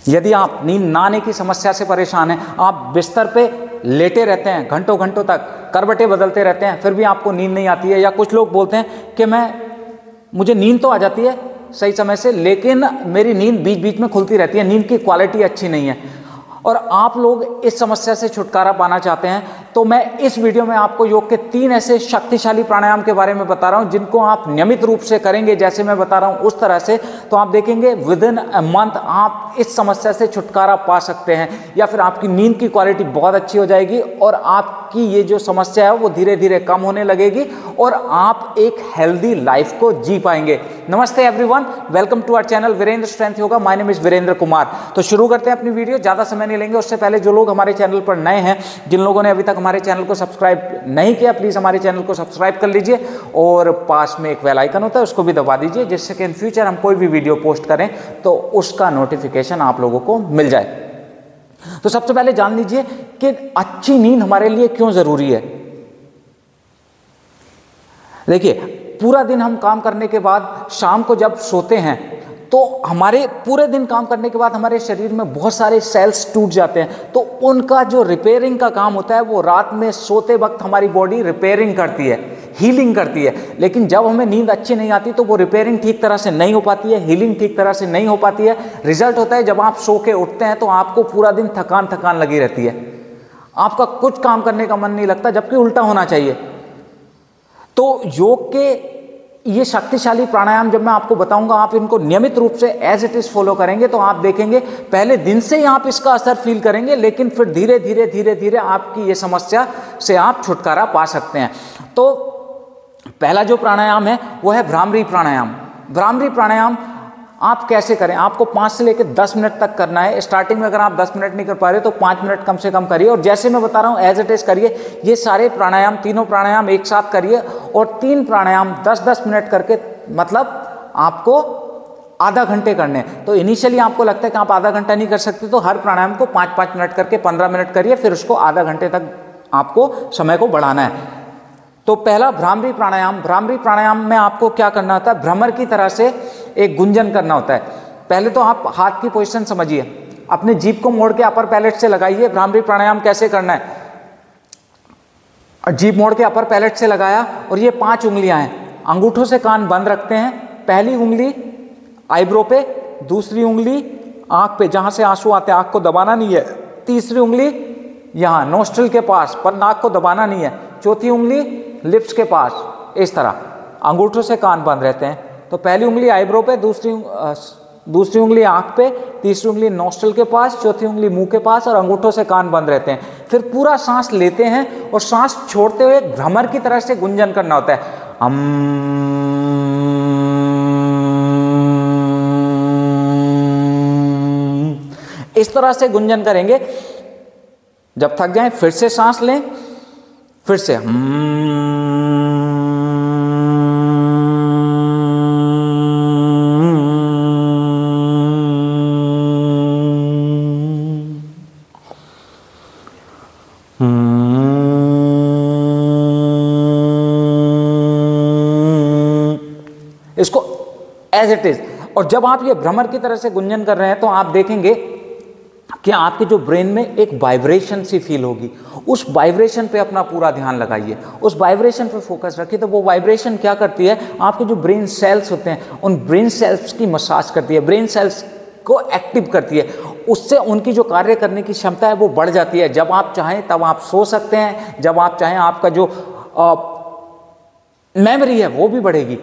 यदि आप नींद ना आने की समस्या से परेशान हैं, आप बिस्तर पे लेटे रहते हैं घंटों घंटों तक, करवटें बदलते रहते हैं, फिर भी आपको नींद नहीं आती है, या कुछ लोग बोलते हैं कि मुझे नींद तो आ जाती है सही समय से, लेकिन मेरी नींद बीच बीच में खुलती रहती है, नींद की क्वालिटी अच्छी नहीं है, और आप लोग इस समस्या से छुटकारा पाना चाहते हैं, तो मैं इस वीडियो में आपको योग के 3 ऐसे शक्तिशाली प्राणायाम के बारे में बता रहा हूं, जिनको आप नियमित रूप से करेंगे, जैसे मैं बता रहा हूं उस तरह से, तो आप देखेंगे विद इन अ मंथ आप इस समस्या से छुटकारा पा सकते हैं, या फिर आपकी नींद की क्वालिटी बहुत अच्छी हो जाएगी और आपकी ये जो समस्या है वो धीरे धीरे कम होने लगेगी और आप एक हेल्दी लाइफ को जी पाएंगे। नमस्ते everyone, welcome to our channel Virendra strength yoga. My name is Virendra Kumar. तो शुरू करते हैं अपनी वीडियो, ज़्यादा समय नहीं लेंगे। उससे पहले जो लोग हमारे चैनल पर नए हैं, जिन लोगों ने अभी तक हमारे चैनल को सब्सक्राइब नहीं किया, प्लीज़ हमारे चैनल को सब्सक्राइब कर लीजिए और पास में एक बेल आइकन होता है उसको भी दबा दीजिए, जिससे कि इन फ्यूचर हम कोई भी वीडियो पोस्ट करें तो उसका नोटिफिकेशन आप लोगों को मिल जाए। तो सबसे पहले जान लीजिए कि अच्छी नींद हमारे लिए क्यों जरूरी है। देखिए, पूरा दिन हम काम करने के बाद शाम को जब सोते हैं तो हमारे पूरे दिन काम करने के बाद हमारे शरीर में बहुत सारे सेल्स टूट जाते हैं, तो उनका जो रिपेयरिंग का काम होता है वो रात में सोते वक्त हमारी बॉडी रिपेयरिंग करती है, हीलिंग करती है। लेकिन जब हमें नींद अच्छी नहीं आती तो वो रिपेयरिंग ठीक तरह से नहीं हो पाती है, हीलिंग ठीक तरह से नहीं हो पाती है। रिजल्ट होता है जब आप सो के उठते हैं तो आपको पूरा दिन थकान थकान लगी रहती है, आपका कुछ काम करने का मन नहीं लगता, जबकि उल्टा होना चाहिए। तो योग के ये शक्तिशाली प्राणायाम जब मैं आपको बताऊंगा, आप इनको नियमित रूप से एज इट इज फॉलो करेंगे तो आप देखेंगे पहले दिन से ही आप इसका असर फील करेंगे, लेकिन फिर धीरे धीरे धीरे धीरे आपकी ये समस्या से आप छुटकारा पा सकते हैं। तो पहला जो प्राणायाम है वो है भ्रामरी प्राणायाम। भ्रामरी प्राणायाम आप कैसे करें, आपको 5 से लेकर 10 मिनट तक करना है। स्टार्टिंग में अगर आप 10 मिनट नहीं कर पा रहे तो 5 मिनट कम से कम करिए, और जैसे मैं बता रहा हूँ एज इट इज करिए। ये सारे प्राणायाम, तीनों प्राणायाम एक साथ करिए, और 3 प्राणायाम 10-10 मिनट करके, मतलब आपको आधा घंटे करने। तो इनिशियली आपको लगता है कि आप आधा घंटा नहीं कर सकते, तो हर प्राणायाम को 5-5 मिनट करके 15 मिनट करिए, फिर उसको आधा घंटे तक आपको समय को बढ़ाना है। तो पहला भ्रामरी प्राणायाम। भ्रामरी प्राणायाम में आपको क्या करना होता है, भ्रमर की तरह से एक गुंजन करना होता है। पहले तो आप हाथ की पोजीशन समझिए, अपने जीभ को मोड़ के अपर पैलेट से लगाइए। भ्रामरी प्राणायाम कैसे करना है, जीभ मोड़ के अपर पैलेट से लगाया, और ये 5 उंगलियां हैं, अंगूठों से कान बंद रखते हैं। पहली उंगली आईब्रो पे, दूसरी उंगली आंख पे जहां से आंसू आते हैं, आंख को दबाना नहीं है। तीसरी उंगली यहाँ नोस्ट्रिल के पास, पर नाक को दबाना नहीं है। चौथी उंगली लिप्स के पास, इस तरह अंगूठों से कान बंद रहते हैं। तो पहली उंगली आईब्रो पे, दूसरी उंगली आंख पे, तीसरी उंगली नोस्ट्रिल के पास, चौथी उंगली मुंह के पास, और अंगूठों से कान बंद रहते हैं। फिर पूरा सांस लेते हैं और सांस छोड़ते हुए भ्रमर की तरह से गुंजन करना होता है। इस तरह से गुंजन करेंगे। जब थक जाएं फिर से सांस लें, फिर से इसको एज इट इज। और जब आप ये भ्रमर की तरह से गुंजन कर रहे हैं तो आप देखेंगे कि आपके जो ब्रेन में एक वाइब्रेशन सी फील होगी। उस वाइब्रेशन पे अपना पूरा ध्यान लगाइए, उस वाइब्रेशन पे फोकस रखिए। तो वो वाइब्रेशन क्या करती है, आपके जो ब्रेन सेल्स होते हैं उन ब्रेन सेल्स की मसाज करती है, ब्रेन सेल्स को एक्टिव करती है। उससे उनकी जो कार्य करने की क्षमता है वो बढ़ जाती है। जब आप चाहें तब आप सो सकते हैं, जब आप चाहें आपका जो मेमोरी है वो भी बढ़ेगी।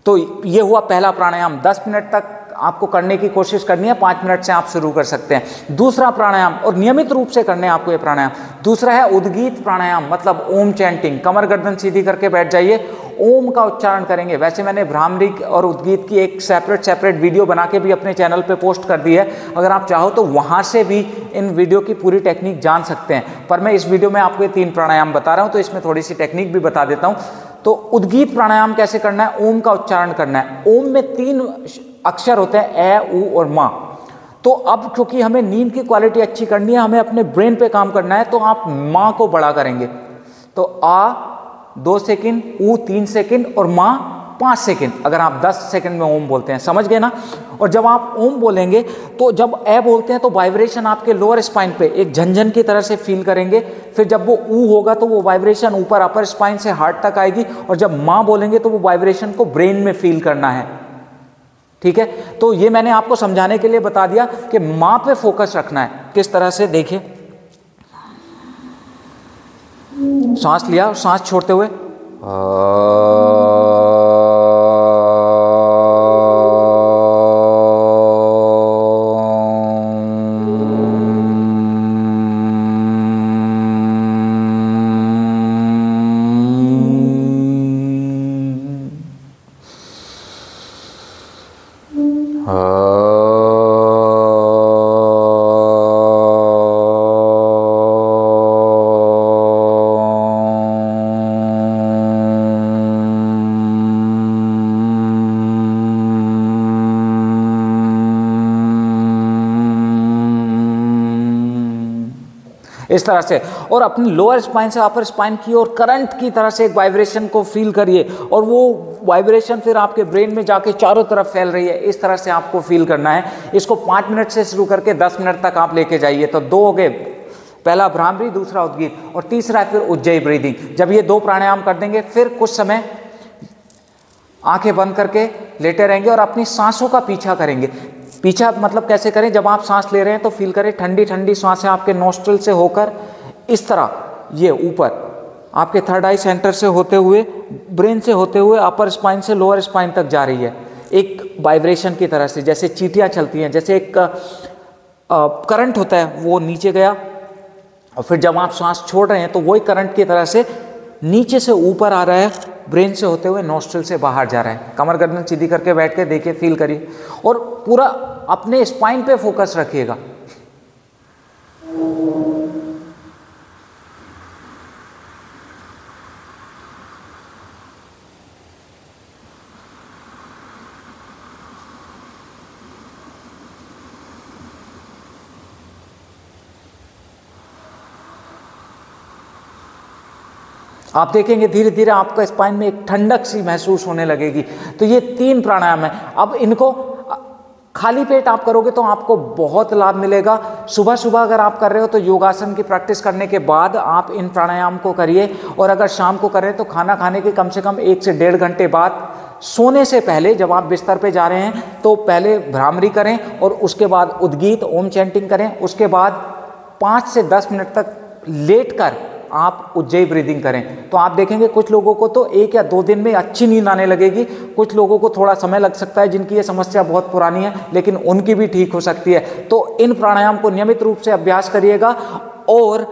तो ये हुआ पहला प्राणायाम। 10 मिनट तक आपको करने की कोशिश करनी है, 5 मिनट से आप शुरू कर सकते हैं। दूसरा प्राणायाम, और नियमित रूप से करने हैं आपको ये प्राणायाम। दूसरा है उद्गीत प्राणायाम, मतलब ओम चैंटिंग। कमर गर्दन सीधी करके बैठ जाइए, ओम का उच्चारण करेंगे। वैसे मैंने भ्रामरी और उद्गीत की एक सेपरेट वीडियो बना के भी अपने चैनल पे पोस्ट कर दी है। अगर आप चाहो तो वहाँ से भी इन वीडियो की पूरी टेक्निक जान सकते हैं, पर मैं इस वीडियो में आपको ये 3 प्राणायाम बता रहा हूँ, तो इसमें थोड़ी सी टेक्निक भी बता देता हूँ। तो उद्गीत प्राणायाम कैसे करना है, ओम का उच्चारण करना है। ओम में 3 अक्षर होते हैं, ए, उ और मा। तो अब क्योंकि हमें नींद की क्वालिटी अच्छी करनी है, हमें अपने ब्रेन पे काम करना है, तो आप माँ को बड़ा करेंगे। तो आ 2 सेकंड, उ 3 सेकंड और माँ 5 सेकंड। अगर आप 10 सेकंड में ओम बोलते हैं, समझ गए ना। और जब आप ओम बोलेंगे तो जब ए बोलते हैं तो वाइब्रेशन आपके लोअर स्पाइन पे एक झंझन की तरह से फील करेंगे। फिर जब वो ऊ होगा तो वो वाइब्रेशन ऊपर अपर स्पाइन से हार्ट तक आएगी, और जब माँ बोलेंगे तो वो वाइब्रेशन को ब्रेन में फील करना है। ठीक है, तो ये मैंने आपको समझाने के लिए बता दिया कि माँ पे फोकस रखना है किस तरह से। देखिए, सांस लिया, सांस छोड़ते हुए इस तरह से, और अपनी लोअर स्पाइन से अपर स्पाइन की ओर करंट की तरह से एक वाइब्रेशन को फील करिए, और वो वाइब्रेशन फिर आपके ब्रेन में जाके चारों तरफ फैल रही है। इस तरह से आपको फील करना है। इसको 5 मिनट से शुरू करके 10 मिनट तक आप लेके जाइए। तो 2 हो गए, पहला भ्रामरी, दूसरा उद्गीत, और तीसरा फिर उज्जयी ब्रीदिंग। जब ये 2 प्राणायाम कर देंगे फिर कुछ समय आंखें बंद करके लेटे रहेंगे और अपनी सांसों का पीछा करेंगे। पीछा मतलब कैसे करें, जब आप सांस ले रहे हैं तो फील करें ठंडी ठंडी सांसें आपके नोस्ट्रल से होकर इस तरह ये ऊपर आपके थर्ड आई सेंटर से होते हुए, ब्रेन से होते हुए अपर स्पाइन से लोअर स्पाइन तक जा रही है, एक वाइब्रेशन की तरह से, जैसे चींटियां चलती हैं, जैसे एक करंट होता है वो नीचे गया, और फिर जब आप सांस छोड़ रहे हैं तो वही करंट की तरह से नीचे से ऊपर आ रहा है, ब्रेन से होते हुए नोस्ट्रल से बाहर जा रहा है। कमर गर्दन सीधी करके बैठ के देखिए, फील करिए, और पूरा अपने स्पाइन पे फोकस रखिएगा। आप देखेंगे धीरे धीरे आपका स्पाइन में एक ठंडक सी महसूस होने लगेगी। तो ये 3 प्राणायाम है। अब इनको खाली पेट आप करोगे तो आपको बहुत लाभ मिलेगा। सुबह सुबह अगर आप कर रहे हो तो योगासन की प्रैक्टिस करने के बाद आप इन प्राणायाम को करिए, और अगर शाम को कर रहे हैं तो खाना खाने के कम से कम 1 से 1.5 घंटे बाद, सोने से पहले जब आप बिस्तर पे जा रहे हैं तो पहले भ्रामरी करें और उसके बाद उद्गीत ओम चैंटिंग करें। उसके बाद 5 से 10 मिनट तक लेटकर आप उज्जयी ब्रीदिंग करें। तो आप देखेंगे कुछ लोगों को तो 1 या 2 दिन में अच्छी नींद आने लगेगी, कुछ लोगों को थोड़ा समय लग सकता है, जिनकी ये समस्या बहुत पुरानी है, लेकिन उनकी भी ठीक हो सकती है। तो इन प्राणायाम को नियमित रूप से अभ्यास करिएगा और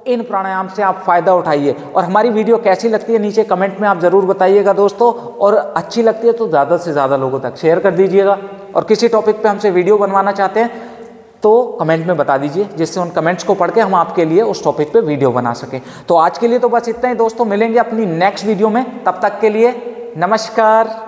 इन प्राणायाम से आप फायदा उठाइए। और हमारी वीडियो कैसी लगती है नीचे कमेंट में आप ज़रूर बताइएगा दोस्तों, और अच्छी लगती है तो ज़्यादा से ज़्यादा लोगों तक शेयर कर दीजिएगा। और किसी टॉपिक पे हमसे वीडियो बनवाना चाहते हैं तो कमेंट में बता दीजिए, जिससे उन कमेंट्स को पढ़ के हम आपके लिए उस टॉपिक पे वीडियो बना सकें। तो आज के लिए तो बस इतना ही दोस्तों, मिलेंगे अपनी नेक्स्ट वीडियो में, तब तक के लिए नमस्कार।